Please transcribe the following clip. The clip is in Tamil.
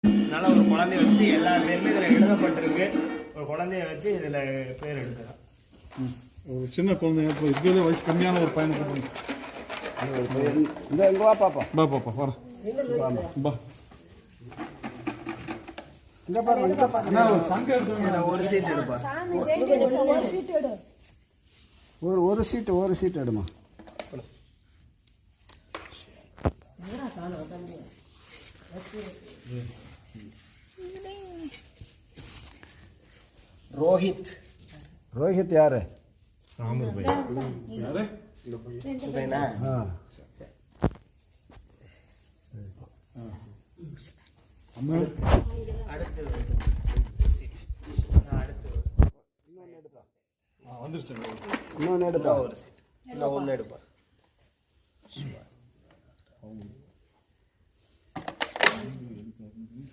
அதனால் ஒரு குழந்தைய வச்சு எல்லா பேருமே இதில் எழுதப்பட்டிருக்கு. ஒரு குழந்தைய வச்சு இதில் பேர் எடுக்கலாம். ஒரு சின்ன குழந்தைங்க இப்போ இருக்கிறதே வயசு கம்மியான ஒரு பையனை கூப்பிடுங்க. இந்த எங்கே வா பாப்பா, பா பாப்பா வர பா. இங்கே பாருங்க, இங்கே பாருங்க. ஒரு சங்க எடுத்து ஒரு சீட் எடுப்பா. ஒரு சீட் எடுமா. ரோஹித் யாரு? யாரு? இன்னொன்று எடுப்பா. ஒரு சீட் இல்லை, ஒன்று எடுப்பா.